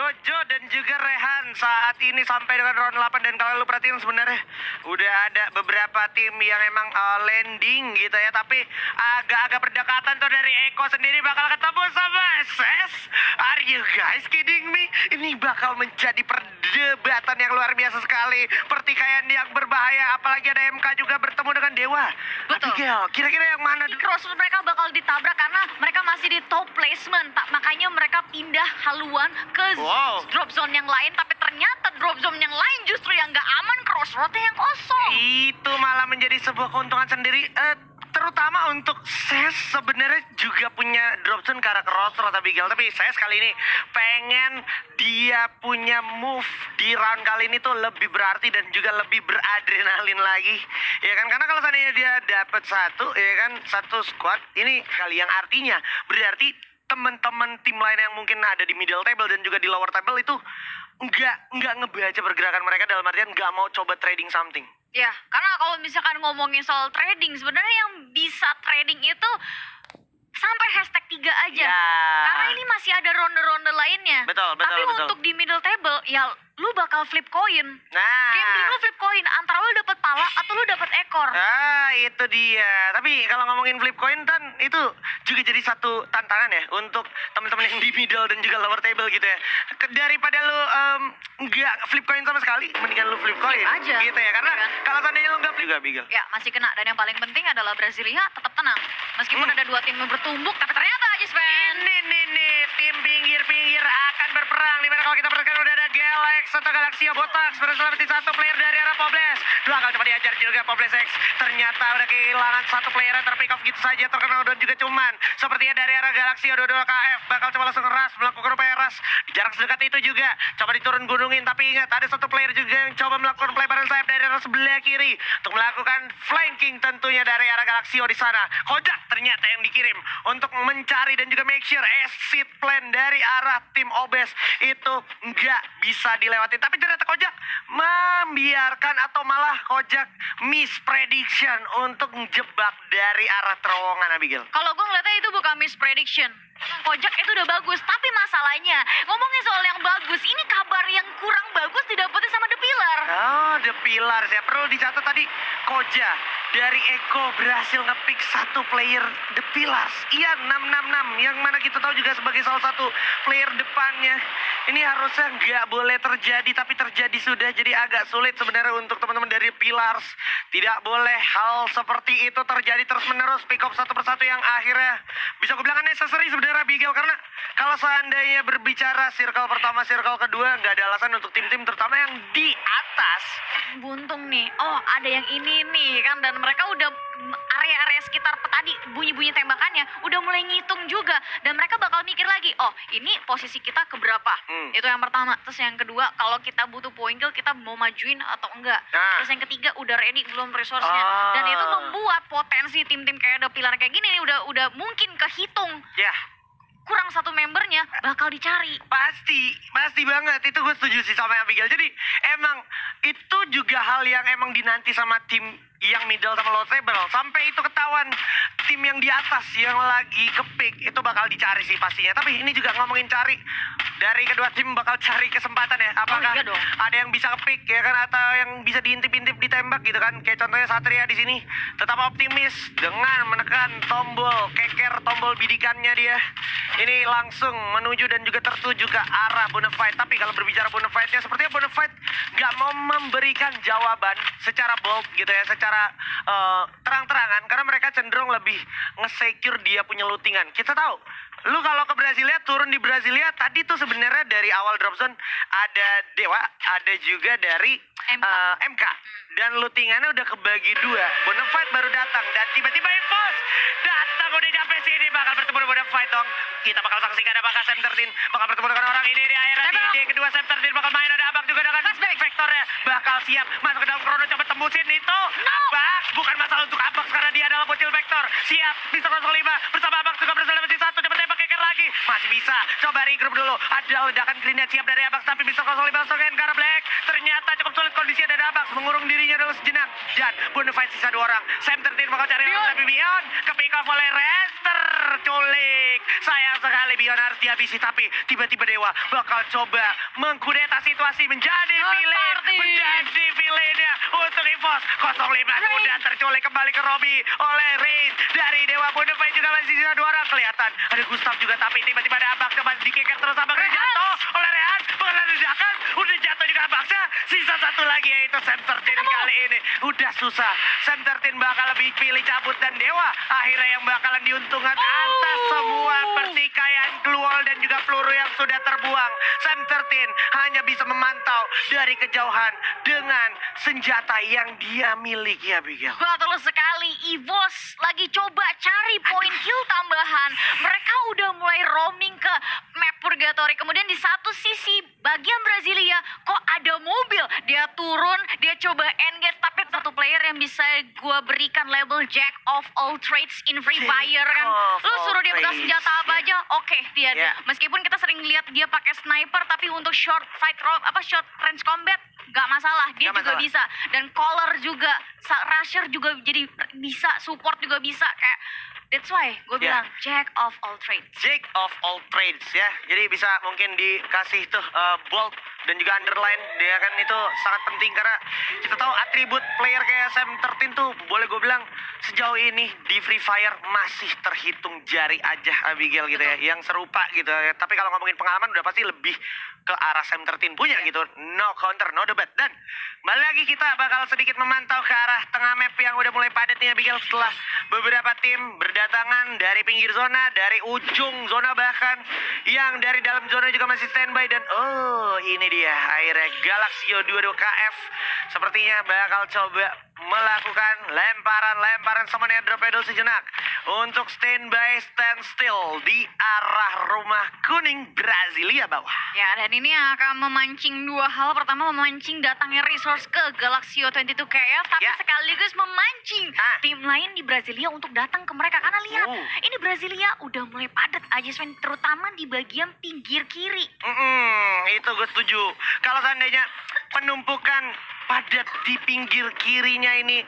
Jojo dan juga Rehan saat ini sampai dengan round 8. Dan kalau lu perhatiin sebenarnya udah ada beberapa tim yang emang landing gitu ya. Tapi agak-agak berdekatan tuh dari Eko sendiri bakal ketemu sama SS. Are you guys kidding me? Ini bakal menjadi perdebatan yang luar biasa sekali. Pertikaian yang berbahaya. Apalagi ada MK juga bertemu dengan Dewa. Betul. Abigail, kira-kira yang mana? Crossroad mereka bakal ditabrak karena mereka masih di top placement. Makanya mereka pindah haluan ke drop zone yang lain. Tapi ternyata drop zone yang lain justru yang gak aman, Crossroadnya yang kosong. Itu malah menjadi sebuah keuntungan sendiri. Terutama untuk SES sebenarnya juga punya drop zone ke arah Crossroad Abigail. Tapi SES kali ini pengen dia punya move di round kali ini tuh lebih berarti dan juga lebih beradrenalin lagi. Ya kan, karena kalau seandainya dia dapat satu, ya kan, satu squad ini kali yang artinya berarti teman-teman tim lain yang mungkin ada di middle table dan juga di lower table itu nggak ngebaca pergerakan mereka, dalam artian nggak mau coba trading something. Ya, karena kalau misalkan ngomongin soal trading, sebenarnya yang bisa trading itu sampai hashtag 3 aja. Ya. Karena ini masih ada ronde-ronde lainnya. Betul. Tapi untuk di middle table, ya lu bakal flip koin. Nah, Gambling lu flip koin, antara lu dapet pala atau lu dapet ekor. Itu dia. Tapi kalau ngomongin flip coin kan itu juga jadi satu tantangan ya untuk teman-teman yang di middle dan juga lower table gitu ya. Daripada lu nggak flip coin sama sekali, mendingan lu flip coin aja. gitu ya. Karena Kan? kalau seandainya lu nggak flip juga Bigel. Ya, masih kena. Dan yang paling penting adalah Brasilia tetap tenang. Meskipun ada dua tim yang bertumbuk, tapi ternyata aja Sven. Ini tim pinggir-pinggir akan berperang. Dimana kalau kita perhatikan udah ada Galax atau Galaxia Botax berselamatin satu player dari arah Pobles. Dua kali coba diajar juga Pobles X. Ternyata udah kehilangan satu player yang terpick off gitu saja, terkenal dan juga cuman sepertinya dari arah Galaxia 22 KF bakal coba langsung ngeras melakukan upaya ras di jarak sedekat itu juga. Coba diturun gunungin, tapi ingat ada satu player juga yang coba melakukan pelebaran sayap dari arah sebelah kiri untuk melakukan flanking tentunya dari arah Galaxio di sana. Kojak ternyata yang dikirim untuk mencari dan juga make sure exit plan dari arah tim Obes itu nggak bisa dilewati. Tapi ternyata Kojak membiarkan atau malah Kojak misprediction untuk menjebak dari arah terowongan Abigail. Kalau gue ngeliatnya itu bukan misprediction. Kojak itu udah bagus, tapi masalahnya ngomongin soal yang bagus, ini kabar yang kurang bagus didapetin sama The Pillar. Oh, The Pillar ya. Perlu dicatat tadi Koja dari Eko berhasil ngepick satu player The Pillars. Iya, 666 yang mana kita tahu juga sebagai salah satu player depannya. Ini harusnya nggak boleh terjadi, tapi terjadi sudah. Jadi agak sulit sebenarnya untuk teman-teman dari Pillars. Tidak boleh hal seperti itu terjadi terus-menerus. Pick up satu persatu yang akhirnya bisa gue bilang necessary sebenarnya Abigail. Karena kalau seandainya berbicara circle pertama, circle kedua, nggak ada alasan untuk tim-tim terutama yang di atas. Buntung nih, oh ada yang ini nih kan. Dan mereka udah area-area sekitar tadi bunyi-bunyi tembakannya udah mulai ngitung juga. Dan mereka bakal mikir lagi, oh ini posisi kita keberapa. Itu yang pertama. Terus yang kedua, kalau kita butuh point kill, kita mau majuin atau enggak. Terus yang ketiga, udah ready belum resource-nya. Dan itu membuat potensi tim-tim kayak The Pillar kayak gini nih udah mungkin kehitung. Ya. Kurang satu membernya bakal dicari. Pasti banget. Itu gue setuju sih sama Abigail. Jadi emang itu juga hal yang emang dinanti sama tim yang middle sama low table. Sampai itu ketahuan tim yang di atas yang lagi kepick itu bakal dicari sih pastinya. Tapi ini juga ngomongin cari, dari kedua tim bakal cari kesempatan ya. Apakah iya dong. ada yang bisa kepick ya kan, atau yang bisa diintip-intip ditembak gitu kan. Kayak contohnya Satria di sini tetap optimis dengan menekan tombol keker, tombol bidikannya dia. Ini langsung menuju dan juga tertuju ke arah Bonafide. Tapi kalau berbicara Bonafide-nya, sepertinya Bonafide nggak mau memberikan jawaban secara bold gitu ya, secara terang-terangan. Karena mereka cenderung lebih nge-secure dia punya lootingan. Kita tahu, lu kalau ke Brasilia, turun di Brasilia, tadi tuh sebenarnya dari awal drop zone ada Dewa, ada juga dari MK. Dan lootingannya udah kebagi dua. Bonafide baru datang dan tiba-tiba Infos datang udah sampai sini, bakal bertemu dengan Bonafide dong. Kita bakal saksikan apakah Sam 13 bakal bertemu dengan orang ini di akhirnya di kedua. Sam 13 bakal main, ada Abang juga dengan Vektornya bakal siap masuk ke dalam Chrono, coba tembusin itu. Abang bukan masalah untuk Abang karena dia adalah bocil Vektor. Siap bisa 05 bersama Abang juga bersama masih satu, coba tembak keker lagi. Masih bisa. Coba regroup dulu. Ada ledakan grenade siap dari Abang, tapi bisa 05 langsungin ke arah Black. Ternyata cukup sulit kondisi dari Abang mengurung dirinya dulu sejenak. Dan Bonafide sisa 2 orang. Sam 13 bakal cari orang, tapi Beyond ke pick off oleh Rester. Culik. Sayang sekali Bion harus dihabisi, tapi tiba-tiba Dewa bakal coba mengkudeta situasi menjadi villainnya untuk Evos 05 udah terculik kembali ke Robby oleh Rain dari Dewa Bonafide juga masih sisa 2 orang. Kelihatan ada Gustaf juga, tapi tiba-tiba ada Abak coba dikeker terus Abak jatuh oleh Rehan, bukan ledakan, udah jatuh juga Abaksa. Sisa 1 lagi yaitu Sam 13 kali ini udah susah. Sam 13 bakal lebih pilih cabut dan Dewa akhirnya yang bakalan diuntungkan atas semua pertikaian gluol dan juga peluru yang sudah terbuang. Sam 13 hanya bisa memantau dari kejauhan dengan senjata yang dia miliki, Abigail. Betul sekali, Evos lagi coba cari poin kill tambahan. Mereka udah mulai roaming ke map Purgatory. Kemudian di satu sisi bagian Brasilia kok ada mobil. Dia turun, dia coba engage. Tapi satu player yang bisa gue berikan label Jack of all trades in Free Fire kan. Lu suruh dia pegang senjata apa aja, oke, dia. Meskipun kita sering lihat dia pakai sniper, tapi untuk short range combat gak masalah, dia juga bisa. Dan caller juga, rusher juga jadi bisa, support juga bisa. Kayak that's why gue bilang Jack of all trades. Jack of all trades ya. Jadi bisa mungkin dikasih tuh bold dan juga underline. Dia kan itu sangat penting karena kita tahu atribut player kayak Sam 13 tuh boleh gue bilang sejauh ini di Free Fire masih terhitung jari aja, Abigail, gitu ya. Yang serupa gitu ya. Tapi kalau ngomongin pengalaman udah pasti lebih ke arah Sam 13 punya gitu. No counter, no debat. Dan balik lagi kita bakal sedikit memantau ke arah tengah map yang udah mulai padat nih, Abigail, setelah beberapa tim berdatangan dari pinggir zona, dari ujung zona bahkan, yang dari dalam zona juga masih standby. Dan ini dia akhirnya Galaxio 22 KF sepertinya bakal coba melakukan lemparan summon airdrop dulu sejenak untuk stand still di arah rumah kuning Brasilia bawah. Ya, dan ini akan memancing 2 hal. Pertama, memancing datangnya resource ke Galaxio 22 KF, tapi sekaligus memancing tim lain di Brasilia untuk datang ke mereka. Karena lihat, ini Brasilia udah mulai padat aja, Sven, terutama di bagian pinggir kiri. Itu gue setuju. Kalau seandainya penumpukan padat di pinggir kirinya ini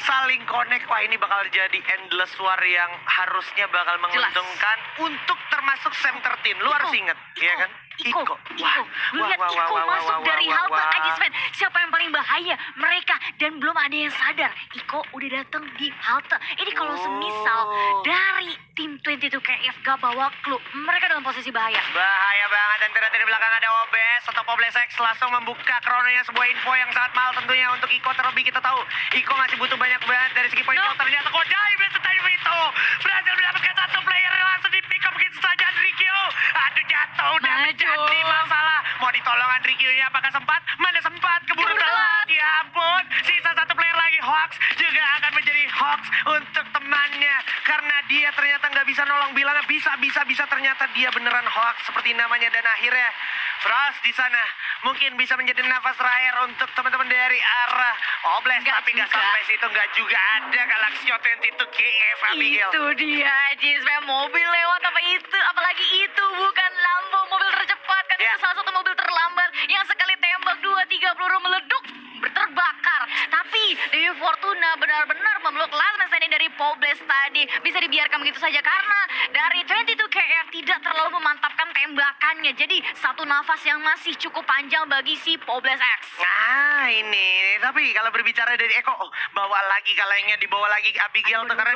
saling connect, wah ini bakal jadi endless war yang harusnya bakal menguntungkan untuk termasuk Sam 13. Lu harus inget, ya kan? Iko. Lihat Iko masuk dari halte aja, Sven. Siapa yang paling bahaya? Mereka. Dan belum ada yang sadar. Iko udah datang di halte. Ini kalau semisal dari tim 22 KF gak bawa clue, mereka dalam posisi bahaya. Bahaya banget. Dan ternyata di belakang ada OBS atau Pobles X langsung membuka krononya, sebuah info yang sangat mahal tentunya untuk Iko. Terlebih kita tahu Iko masih butuh banyak banget dari segi poin. Ternyata Kodai berserta itu berhasil mendapatkan 1 player yang langsung di pick up begitu saja. Rikyo, aduh jatuh, udah menjadi masalah. Mau ditolong Rikyo-nya apakah sempat? Mana sempat, keburu telat. Ya ampun, sisa 1 player lagi. Hoax juga akan menjadi hoax untuk temannya karena dia ternyata nggak bisa nolong, bilangnya bisa ternyata dia beneran hoax seperti namanya. Dan akhirnya Frost di sana mungkin bisa menjadi nafas terakhir untuk teman-teman dari arah Obles, tapi nggak sampai situ, nggak juga ada Galaxio 22 KF, Abigail. Itu dia, Jisme, mobil lewat apalagi itu bukan Lambo, mobil tercepat kan. Itu salah satu mobil terlambat yang sekali tembak 2-3 peluru meleduk terbakar. Tapi Dewi Fortuna benar-benar memeluk last man standing dari Pobles tadi. Bisa dibiarkan begitu saja karena dari 22 KF tidak terlalu memantapkan tembakannya. Jadi satu nafas yang masih cukup panjang bagi si Pobles X. Nah ini, tapi kalau berbicara dari Eko, bawa lagi kalengnya, dibawa lagi Abigail tuh karena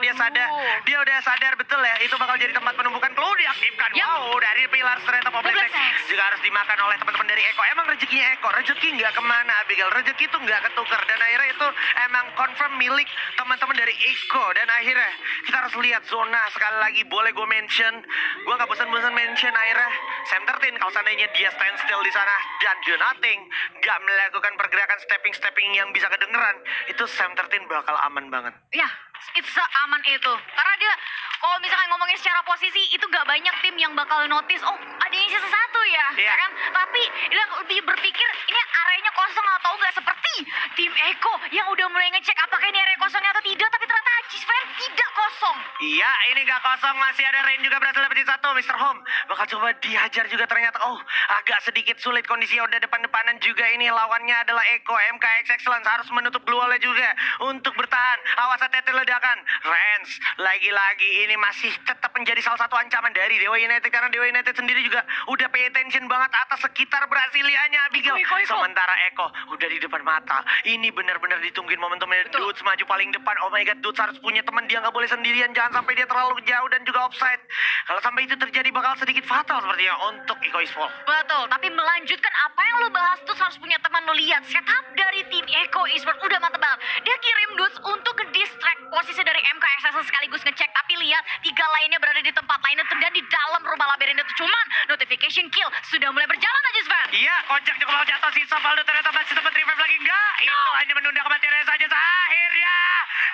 dia udah sadar betul ya itu bakal jadi tempat penumpukan. Perlu diaktifkan. Wow, dari pilar ternyata Pobles X juga harus dimakan oleh teman-teman dari Eko. Emang rezekinya Eko, rezeki nggak kemana, Abigail, rezeki itu nggak ketukar. Dan akhirnya itu emang confirm milik teman-teman dari Eko. Dan akhirnya kita harus lihat zona sekali lagi. Boleh gue mention, gue nggak bosan-bosan mention akhirnya Sam 13 kalau seandainya dia stand still di sana dan do nothing, nggak melakukan pergerakan stepping yang bisa kedengeran, itu Sam 13 bakal aman banget. Ya, it's aman itu. Karena dia kalau misalkan ngomongin secara posisi itu gak banyak tim yang bakal notice, oh ada yang sisa 1 ya, ya kan? Tapi dia lebih berpikir ini areanya kosong atau enggak, seperti tim Eko yang udah mulai ngecek apakah ini area kosongnya atau tidak, tapi ternyata Cisven tidak kosong. kosong. Iya, ini nggak kosong. Masih ada Rain juga berhasil dapetin satu. Mr. Home bakal coba dihajar juga ternyata. Oh, agak sedikit sulit kondisinya. Udah depan-depanan juga ini. Lawannya adalah Eko. MKX Excellence harus menutup global juga untuk bertahan. Awas hati-hati ledakan. Rens, lagi-lagi ini masih tetap menjadi salah satu ancaman dari Dewa United. Karena Dewa United sendiri juga udah pay attention banget atas sekitar Brasilianya, Abigail. Iko. Sementara Eko udah di depan mata. Ini benar-benar ditungguin momentumnya. Betul. Dudes maju paling depan. Oh my god, Dudes harus punya teman. Dia nggak boleh sendirian. Jangan sampai dia terlalu jauh dan juga offside. Kalau sampai itu terjadi bakal sedikit fatal sepertinya untuk Iko Esports. Betul, tapi melanjutkan apa yang lo bahas tuh harus punya teman. Lo lihat setup dari tim Eko Esports udah mantep banget. Dia kirim dudes untuk nge-distract posisi dari MKSS sekaligus ngecek. Tapi lihat, 3 lainnya berada di tempat lainnya dan di dalam rumah labirin itu. Cuman notification kill sudah mulai berjalan aja, Sven. Iya, kocak cukup mau jatuh. Sisa Valdo ternyata masih sempat revive lagi. Enggak, itu hanya menunda kematiannya saja. Akhirnya,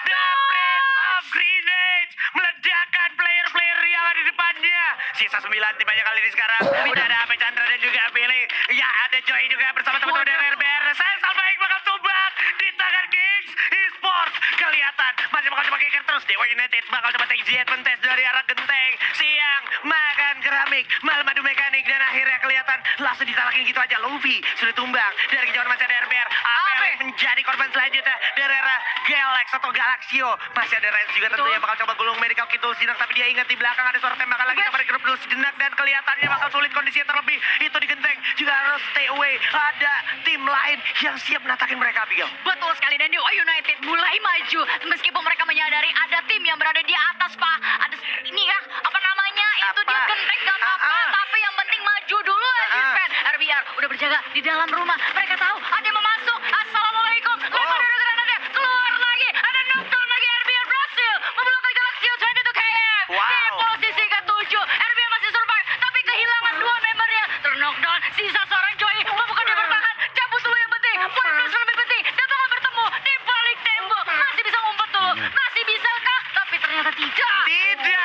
The Prince of Greenage meledakkan player-player yang ada di depannya. Sisa 9 tim aja kali ini sekarang. Udah ada Ape Chandra dan juga Billy. Ya, ada Joy juga bersama teman-teman dari RBR. Saya baik bakal tumbang di tangan Kings Esports. Kelihatan masih bakal coba kicker terus. Dewa United bakal coba take the advantage dari arah genteng. Siang makan keramik, malam adu mekanik, dan akhirnya kelihatan langsung ditalakin gitu aja. Luffy sudah tumbang dari kejauhan masih ada RBR. Ape menjadi korban selanjutnya dari arah Galax atau Galaxio. Masih ada Rens juga tentunya bakal coba gulung medical kit dulu sejenak, tapi dia ingat di belakang ada suara tembakan lagi. Coba grup dulu sejenak dan kelihatannya bakal sulit kondisinya, terlebih itu di genteng juga harus stay away. Ada tim lain yang siap menatakin mereka, Abigail. Betul sekali, dan Dewa United mulai maju meskipun mereka menyadari ada tim yang berada di atas, Pak. Ada ini ya, apa namanya? Itu dia genteng gak apa-apa, tapi yang penting maju dulu aja, Sven. RBR udah berjaga di dalam rumah. Mereka tahu ada yang mau masuk. Assalamualaikum. Lempar dari granatnya, keluar lagi. Ada knockdown lagi. RBR berhasil memblokai Galaxio 22 KM. Wow. Di posisi ke-7. RBR masih survive, tapi kehilangan 2 membernya. Terknockdown, sisa seorang Joy. Bukan dia bertahan. Cabut dulu yang penting. Point plus lebih penting. Dan bakal bertemu di balik tembok. Masih bisa ngumpet dulu. Masih bisakah? Tapi ternyata tidak. Tidak.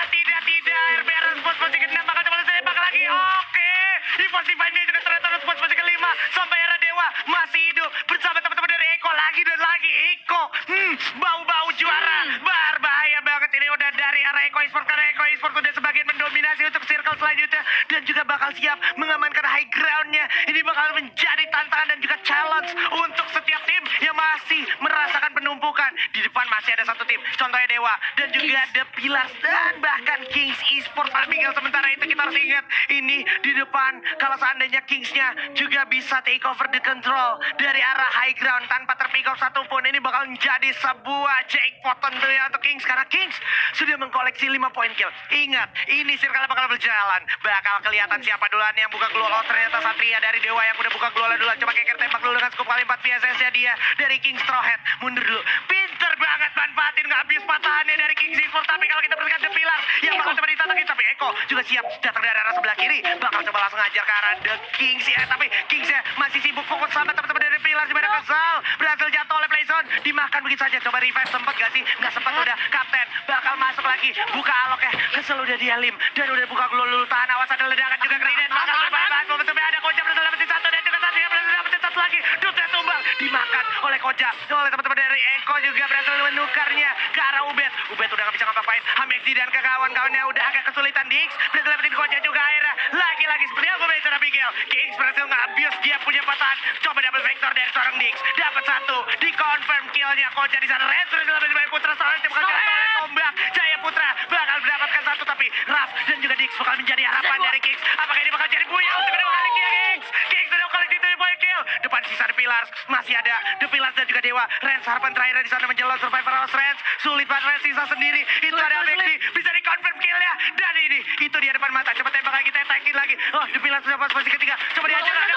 RBR Sports posisi ke-6 bakal coba sepak lagi. Oke. Di posisi ini juga ternyata Sports posisi ke-5. Sampai era Dewa masih hidup bersama teman-teman dari Eko lagi dan lagi. Eko, bau-bau juara. Berbahaya banget ini udah dari arah Eko Esports, karena Eko Esports udah sebagian mendominasi untuk circle selanjutnya dan juga bakal siap mengamankan high ground-nya. Ini bakal menjadi tantangan dan juga challenge untuk setiap tim yang masih merasakan penumpukan. Di depan masih ada satu tim, contohnya Dewa dan juga The Pillars dan bahkan Kings Esports. Abigail, sementara itu kita harus ingat ini di depan, kalau seandainya Kings-nya juga bisa take over the control dari arah high ground tanpa terpick off satupun, ini bakal menjadi sebuah jackpot tentunya untuk Kings, karena Kings sudah mengkoleksi 5 poin kill. Ingat, ini circle bakal berjalan, bakal kelihatan siapa duluan yang buka global. Oh, ternyata Satria dari Dewa yang udah buka global duluan. Coba keker tembak dulu dengan scope kali 4 VSS-nya dia dari King Straw Hat. Mundur dulu, pinter banget manfaatin, nggak habis patahannya dari Kings Esports. Tapi kalau kita perhatikan The Pillars yang bakal coba ditatakin, tapi Eko juga siap datang dari arah sebelah kiri, bakal coba langsung ngajar ke arah The Kings ya. Tapi Kings-nya masih sibuk fokus sama teman-teman dari The Pillars. Dimana Kesal berhasil jatuh oleh Playzone, dimakan begitu saja. Coba revive, sempet gak sih? Nggak sempet. Udah Kapten bakal masuk lagi, buka alok ya. Kesel udah dialim dan udah buka global dulu. Tahan, awas ada ledakan juga. Grenade bakal berbahaya. Momentumnya ada Koja berhasil dapetin satu dan juga Satria berhasil dapetin satu lagi. Dutnya tumbang, dimakan oleh Koja, oleh teman-teman dari Eko juga berhasil menukarnya ke arah Ubed. Ubed udah gak bisa ngapa-ngapain. Hamexi dan ke kawan-kawannya udah agak kesulitan. Dix berhasil dapetin Koja juga akhirnya. Lagi-lagi seperti yang gue bilang Abigail, Kings berhasil nge-abuse dia punya patahan. Coba double vector dari seorang Dix, dapat satu, di-confirm killnya Koja di sana. Red sudah dapat dari Putra, soalnya tim bakal jatuh oleh tombak. Jaya Putra bakal mendapatkan satu, tapi Raf dan juga Dix bakal menjadi harapan dari Kings. Apakah ini bakal jadi buaya untuk kedua kali kill Kings? Kings sudah koleksi 7 poin kill. Depan sisa The Pillars, masih ada The Pillars dan juga Dewa. Rens harapan terakhir di sana menjelot survivor house Rens. Sulit banget Rens sisa sendiri. Itu ada Maxi, bisa di-confirm killnya. Dan ini, itu dia depan mata. Coba tembak lagi, tetakin lagi. Oh, The Pillars sudah pas posisi ketiga. Coba dihajar, ada